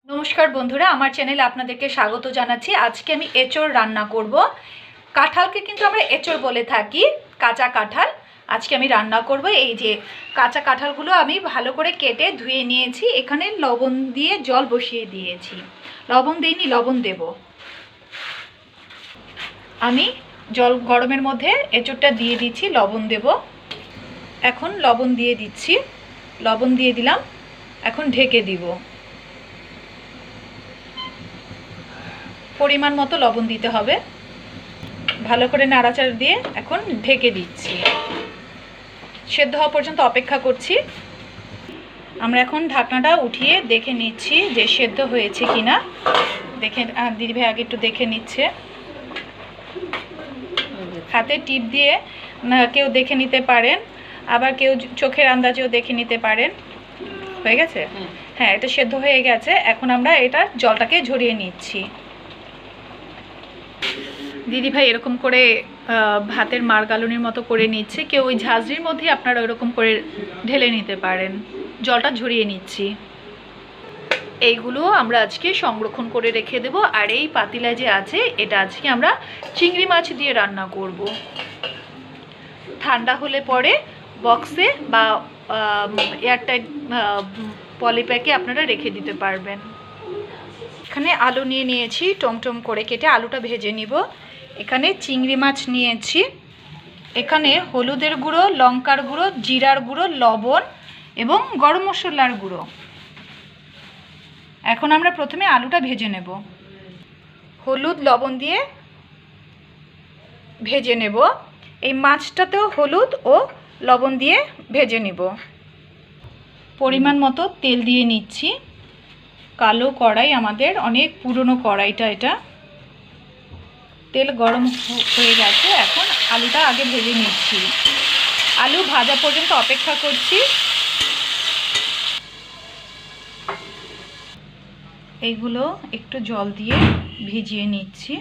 নমস্কার বন্ধুরা, আমার চ্যানেলে আপনাদেরকে স্বাগত জানাচ্ছি। আজকে আমি এঁচোড় রান্না করব। কাঁঠালকে কিন্তু আমরা এঁচোড় বলে থাকি, কাঁচা কাঁঠাল। আজকে আমি রান্না করব। এই যে কাঁচা কাঁঠালগুলো আমি ভালো করে কেটে ধুয়ে নিয়েছি। এখানে লবণ দিয়ে জল বসিয়ে দিয়েছি। লবণ দিইনি, লবণ দেব। আমি জল গরমের মধ্যে এঁচোড়টা দিয়ে দিচ্ছি, লবণ দেব। এখন লবণ দিয়ে দিচ্ছি, লবণ দিয়ে দিলাম। এখন ঢেকে দিব। পরিমাণ মতো লবণ দিতে হবে। ভালো করে নাড়াচাড়া দিয়ে এখন ঢেকে দিচ্ছি। সেদ্ধ হওয়া পর্যন্ত অপেক্ষা করছি। আমরা এখন ঢাকনাটা উঠিয়ে দেখে নিচ্ছি যে সেদ্ধ হয়েছে কিনা। দেখে দিদিভাই আগে একটু দেখে নিচ্ছে। হাতে টিপ দিয়ে কেউ দেখে নিতে পারেন, আবার কেউ চোখের আন্দাজেও দেখে নিতে পারেন। হয়ে গেছে? হ্যাঁ, এটা সেদ্ধ হয়ে গেছে। এখন আমরা এটার জলটাকে ঝরিয়ে নিচ্ছি। দিদিভাই এরকম করে ভাতের মার গালুনির মতো করে নিচ্ছে। কেউ ওই ঝাঁঝরির মধ্যে আপনারা ওরকম করে ঢেলে নিতে পারেন। জলটা ঝরিয়ে নিচ্ছি। এইগুলো আমরা আজকে সংরক্ষণ করে রেখে দেব। আর এই পাতিলা যে আছে, এটা আজকে আমরা চিংড়ি মাছ দিয়ে রান্না করব। ঠান্ডা হলে পরে বক্সে বা এয়ারটাইট পলিপ্যাকে আপনারা রেখে দিতে পারবেন। এখানে আলু নিয়ে নিয়েছি, টমটম করে কেটে আলুটা ভেজে নিব। এখানে চিংড়ি মাছ নিয়েছি। এখানে হলুদের গুঁড়ো, লঙ্কার গুঁড়ো, জিরার গুঁড়ো, লবণ এবং গরম মশলার গুঁড়ো। এখন আমরা প্রথমে আলুটা ভেজে নেব। হলুদ লবণ দিয়ে ভেজে নেব। এই মাছটাতেও হলুদ ও লবণ দিয়ে ভেজে নেব। পরিমাণ মতো তেল দিয়ে নিচ্ছি। কালো কড়াই, আমাদের অনেক পুরনো কড়াইটা এটা। তেল গরম হয়ে গেছে। এখন আলুটা আগে ভেজে নিচ্ছি। আলু ভাজা পর্যন্ত অপেক্ষা করছি। এইগুলো একটু জল দিয়ে ভিজিয়ে নিচ্ছি।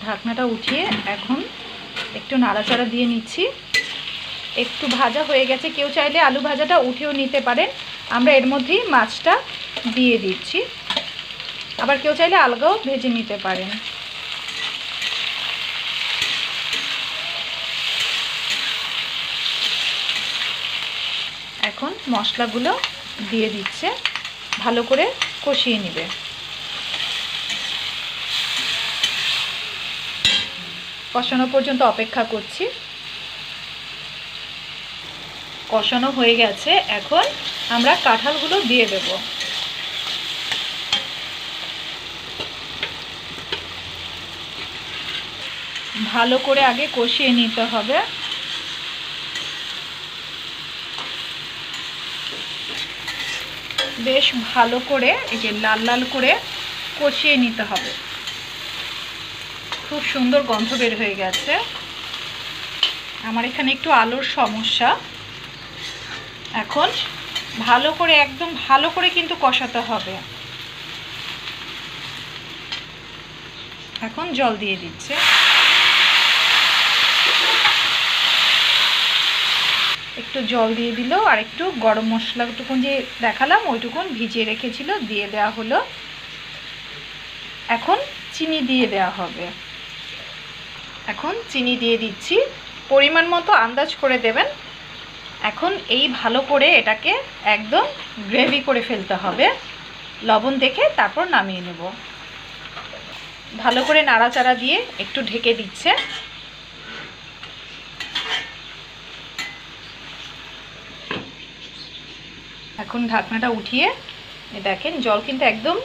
ঢাকনাটা উঠিয়ে এখন একটু নাড়াচাড়া দিয়ে নিচ্ছি। একটু ভাজা হয়ে গেছে। কেউ চাইলে আলু ভাজাটা উঠেও নিতে পারেন। আমরা এর মধ্যেই মাছটা দিয়ে দিচ্ছি। আবার কেউ চাইলে আলগাও ভেজে নিতে পারেন। এখন মশলাগুলো দিয়ে দিচ্ছে। ভালো করে কষিয়ে নেবে। কষানো পর্যন্ত অপেক্ষা করছি। কষানো হয়ে গেছে। এখন আমরা কাঁঠালগুলো দিয়ে দেব। ভালো করে আগে কষিয়ে নিতে হবে। বেশ ভালো করে এই যে লাল লাল করে কষিয়ে নিতে হবে। খুব সুন্দর গন্ধ বের হয়ে গেছে। আমার এখানে একটু আলুর সমস্যা। এখন ভালো করে, একদম ভালো করে কিন্তু কষাতে হবে। এখন জল দিয়ে দিচ্ছে। একটু জল দিয়ে দিল। আর একটু গরম মশলাটুকুন যে দেখালাম ওইটুকুন ভিজিয়ে রেখেছিল দিয়ে দেওয়া হলো। এখন চিনি দিয়ে দেওয়া হবে। এখন চিনি দিয়ে দিচ্ছি। পরিমাণ মতো আন্দাজ করে দেবেন। এখন এই ভালো করে এটাকে একদম গ্রেভি করে ফেলতে হবে। লবণ দেখে তারপর নামিয়ে নেব। ভালো করে নাড়াচাড়া দিয়ে একটু ঢেকে দিচ্ছে। এখন ঢাকনাটা উঠিয়ে দেখেন জল কিন্তু একদম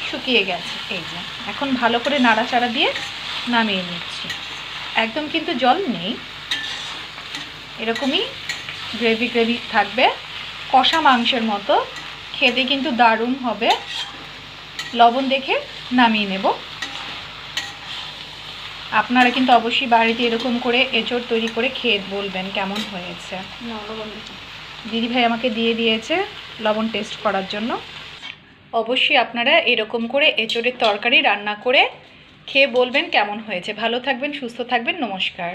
শুকিয়ে গেছে। এই যে এখন ভালো করে নাড়াচাড়া দিয়ে নামিয়ে নিচ্ছি। একদম কিন্তু জল নেই, এরকমই গ্রেভি গ্রেভি থাকবে, কষা মাংসের মতো। খেতে কিন্তু দারুণ হবে। লবণ দেখে নামিয়ে নেব। আপনারা কিন্তু অবশ্যই বাড়িতে এরকম করে এঁচোড় তৈরি করে খেয়ে বলবেন কেমন হয়েছে। দিদিভাই আমাকে দিয়ে দিয়েছে লবণ টেস্ট করার জন্য। অবশ্যই আপনারা এরকম করে এঁচোড়ের তরকারি রান্না করে খেয়ে বলবেন কেমন হয়েছে। ভালো থাকবেন, সুস্থ থাকবেন। নমস্কার।